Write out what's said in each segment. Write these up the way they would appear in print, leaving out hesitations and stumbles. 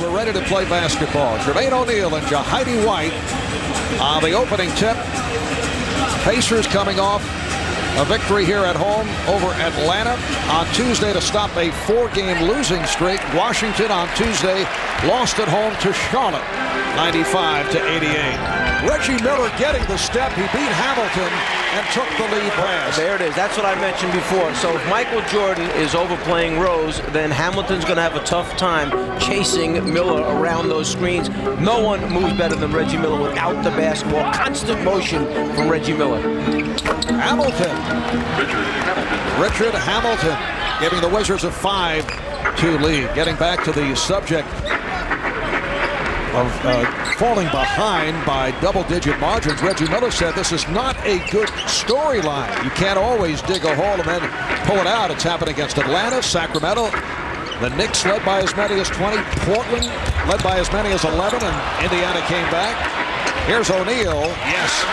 we're ready to play basketball. Jermaine O'Neal and Jahidi White on the opening tip. Pacers coming off a victory here at home over Atlanta on Tuesday to stop a 4-game losing streak. Washington on Tuesday lost at home to Charlotte, 95-88. Reggie Miller getting the step. He beat Hamilton and took the lead pass. There it is. That's what I mentioned before. So if Michael Jordan is overplaying Rose, then Hamilton's going to have a tough time chasing Miller around those screens. No one moves better than Reggie Miller without the basketball. Constant motion from Reggie Miller. Hamilton. Richard Hamilton giving the Wizards a 5-2 lead. Getting back to the subject of falling behind by double-digit margins, Reggie Miller said this is not a good storyline. You can't always dig a hole and then pull it out. It's happened against Atlanta, Sacramento. The Knicks led by as many as 20. Portland led by as many as 11, and Indiana came back. Here's O'Neal. Yes.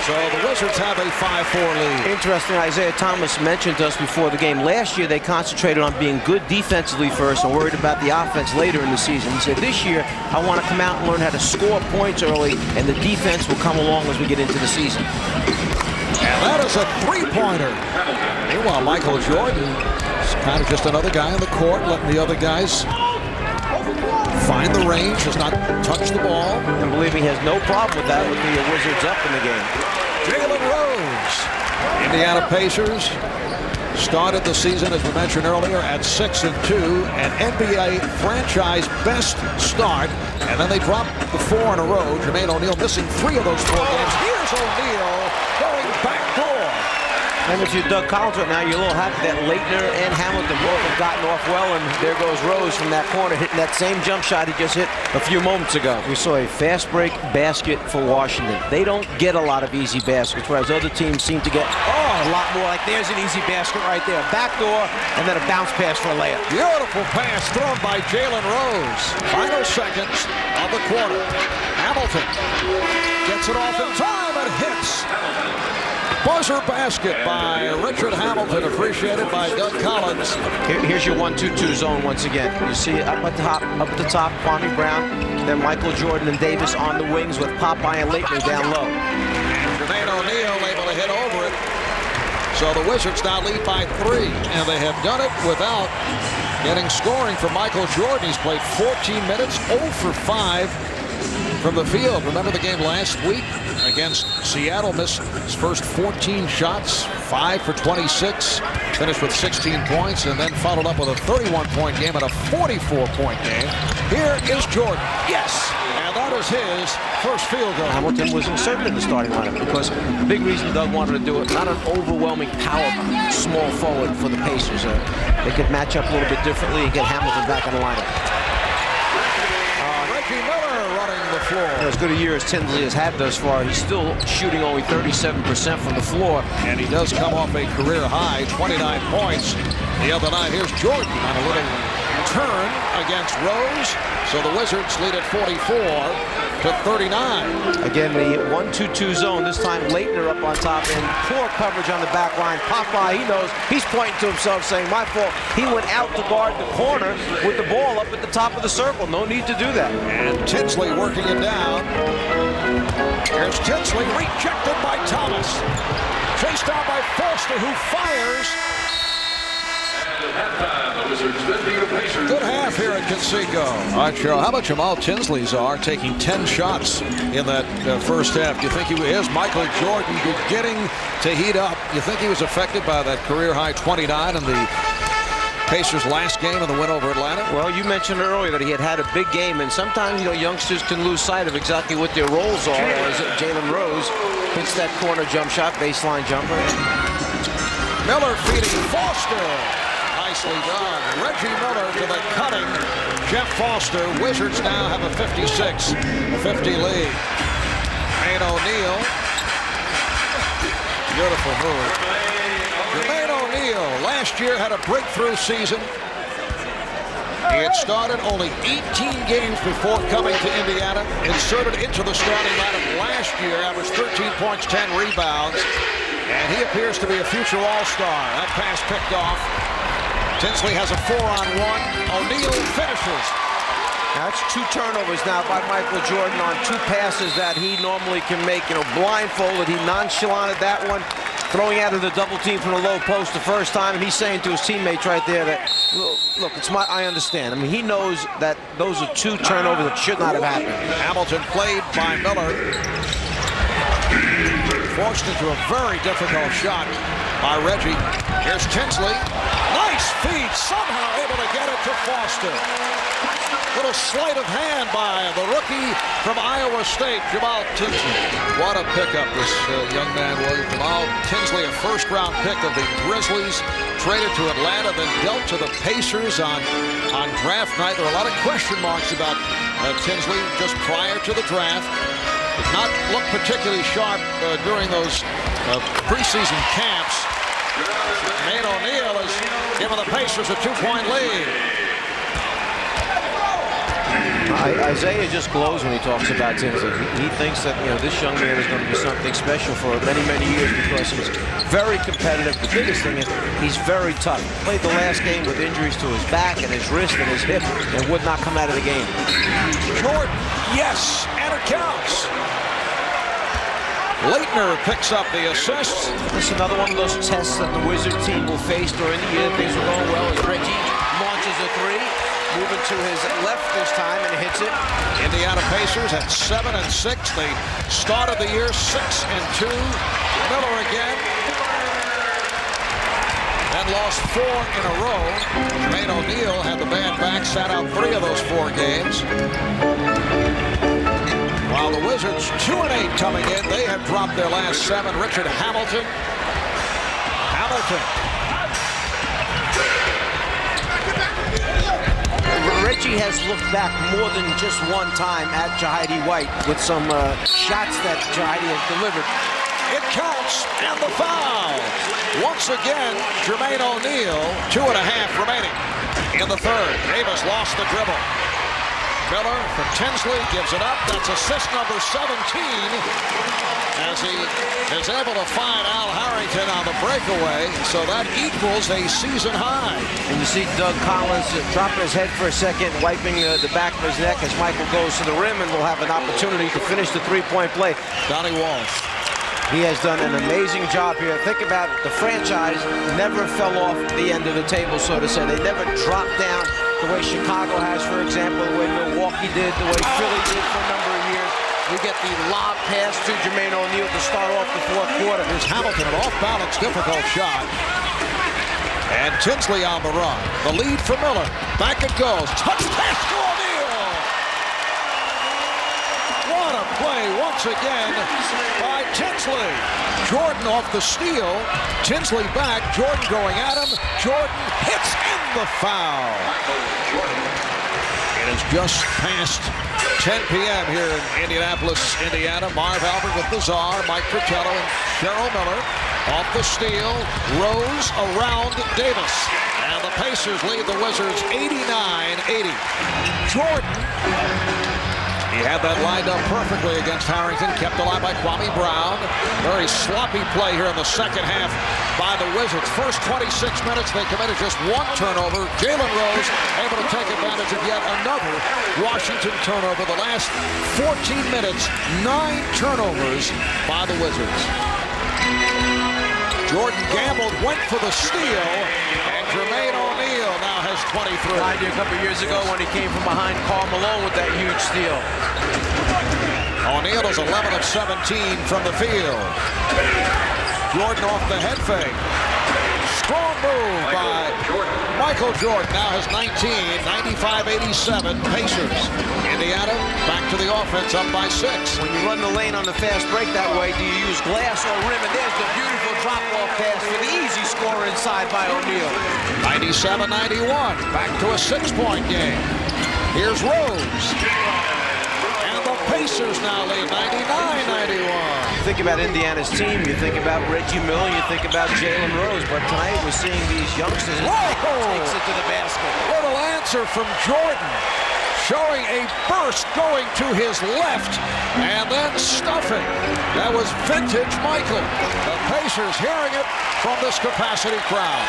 So the Wizards have a 5-4 lead. Interesting, Isaiah Thomas mentioned to us before the game. Last year, they concentrated on being good defensively first and worried about the offense later in the season. He said, this year, I want to come out and learn how to score points early, and the defense will come along as we get into the season. And that is a three-pointer. Meanwhile, Michael Jordan is kind of just another guy on the court, letting the other guys find the range, does not touch the ball. And believe me, he has no problem with that with the Wizards up in the game. Jalen Rose. Indiana Pacers started the season, as we mentioned earlier, at 6-2, an NBA franchise best start. And then they dropped the 4 in a row. Jermaine O'Neal missing 3 of those 4 games. Here's O'Neal going backdoor. And if you're Doug Collins right now, you're a little happy that Leitner and Hamilton both have gotten off well, and there goes Rose from that corner hitting that same jump shot he just hit a few moments ago. We saw a fast break basket for Washington. They don't get a lot of easy baskets, whereas other teams seem to get a lot more. Like there's an easy basket right there. Backdoor, and then a bounce pass for a layup. Beautiful pass thrown by Jalen Rose. Final seconds of the quarter. Hamilton gets it off in time and hits. Buzzer basket by Richard Hamilton, appreciated by Doug Collins. Here's your 1-2-2 zone once again. You see it up at the top, Kwame Brown, then Michael Jordan and Davis on the wings with Popeye and Leitner down low. And Jermaine O'Neal able to hit over it. So the Wizards now lead by 3, and they have done it without getting scoring from Michael Jordan. He's played 14 minutes, 0 for 5 from the field. Remember the game last week against Seattle? Missed his first 14 shots, 5 for 26, finished with 16 points, and then followed up with a 31-point game and a 44-point game. Here is Jordan. Yes! And that is his first field goal. Hamilton was inserted in the starting lineup because the big reason Doug wanted to do it, not an overwhelming power small forward for the Pacers. They could match up a little bit differently and get Hamilton back in the lineup. Reggie Miller running the floor. As good a year as Tinsley has had thus far, he's still shooting only 37% from the floor. And he does come off a career high, 29 points the other night. Here's Jordan on a little turn against Rose. So the Wizards lead at 44-39. Again, the 1-2-2 zone. This time Leitner up on top and poor coverage on the back line. Popeye, he knows. He's pointing to himself saying, my fault. He went out to guard the corner with the ball up at the top of the circle. No need to do that. And Tinsley working it down. Here's Tinsley, rejected by Thomas. Chased down by Foster, who fires. Good half here at Conseco. All right, Cheryl, how about Jamaal Tinsley's are taking 10 shots in that first half? Do you think he is Michael Jordan beginning to heat up? You think he was affected by that career-high 29 in the Pacers' last game in the win over Atlanta? Well, you mentioned earlier that he had a big game, and sometimes, youngsters can lose sight of exactly what their roles are. As Jalen Rose hits that corner jump shot, baseline jumper. Miller feeding Foster. Nicely done. Reggie Miller to the cutting Jeff Foster. Wizards now have a 56-50 lead. Jermaine O'Neal. Beautiful move. Jermaine O'Neal last year had a breakthrough season. He had started only 18 games before coming to Indiana. Inserted into the starting lineup last year. Averaged 13 points, 10 rebounds. And he appears to be a future all-star. That pass picked off. Tinsley has a 4-on-1. O'Neal finishes. That's 2 turnovers now by Michael Jordan on 2 passes that he normally can make. Blindfolded. He nonchalanted that one, throwing out of the double team from the low post the first time, and he's saying to his teammates right there that, look, I understand. I mean, he knows that those are 2 turnovers that should not have happened. Hamilton played by Miller. Forced into a very difficult shot by Reggie. Here's Tinsley. Nice feed, somehow able to get it to Foster. Little sleight of hand by the rookie from Iowa State, Jamaal Tinsley. What a pickup this young man was. Jamaal Tinsley, a first-round pick of the Grizzlies, traded to Atlanta, then dealt to the Pacers on draft night. There were a lot of question marks about Tinsley just prior to the draft. Did not look particularly sharp during those preseason camps. Nate O'Neal has given the Pacers a 2-point lead. Isaiah just glows when he talks about Tinsley. He thinks that this young man is going to be something special for many, many years because he's very competitive. The biggest thing is he's very tough. Played the last game with injuries to his back and his wrist and his hip and would not come out of the game. Jordan, yes, and it counts. Leitner picks up the assist. This is another one of those tests that the Wizard team will face during the year. Things are going well as Reggie launches a 3. Moving to his left this time and hits it. Indiana Pacers at 7-6. They started the year 6-2. Miller again. Then lost 4 in a row. Jermaine O'Neal had the band back, sat out 3 of those 4 games. While the Wizards 2-8 coming in, they have dropped their last 7. Richard Hamilton. Reggie has looked back more than just one time at Jahidi White with some shots that Jahidi has delivered. It counts, and the foul. Once again, Jermaine O'Neal, 2.5 remaining in the third. Davis lost the dribble. Miller from Tinsley gives it up. That's assist number 17 as he is able to find Al Harrington on the breakaway. So that equals a season high. And you see Doug Collins dropping his head for a second, wiping the back of his neck as Michael goes to the rim and will have an opportunity to finish the 3-point play. Donnie Walsh. He has done an amazing job here. Think about it. The franchise never fell off the end of the table, so to say. They never dropped down the way Chicago has, for example, the way Milwaukee did, the way Philly did for a number of years. We get the lob pass to Jermaine O'Neal to start off the 4th quarter. Here's Hamilton, an off-balance, difficult shot. And Tinsley on the run. The lead for Miller. Back it goes. Touch pass to O'Neal. What a play once again by Tinsley. Jordan off the steal. Tinsley back. Jordan going at him. Jordan hits in the foul. It is just past 10 p.m. here in Indianapolis, Indiana. Marv Albert with the czar, Mike Fratello and Cheryl Miller. Off the steal, Rose around Davis. And the Pacers lead the Wizards 89-80. Jordan, he had that lined up perfectly against Harrington, kept alive by Kwame Brown. Very sloppy play here in the second half by the Wizards. First 26 minutes, they committed just 1 turnover. Jalen Rose able to take advantage of yet another Washington turnover. The last 14 minutes, 9 turnovers by the Wizards. Jordan gambled, went for the steal, and Jermaine O'Neal now has 23. A couple years ago when he came from behind Karl Malone with that huge steal. O'Neal is 11 of 17 from the field. Jordan off the head fake. Strong move by Michael Jordan. Now has 19, 95-87 Pacers. Indiana back to the offense, up by 6. When you run the lane on the fast break that way, do you use glass or rim? And there's the beautiful drop-off pass for the easy score inside by O'Neal. 97-91, back to a 6-point game. Here's Rose. And the Pacers now lead 99-91. You think about Indiana's team, you think about Reggie Miller, you think about Jalen Rose, but tonight we're seeing these youngsters. Takes it to the basket. Little answer from Jordan, showing a burst going to his left and then stuffing. That was vintage Michael. The Pacers hearing it from this capacity crowd.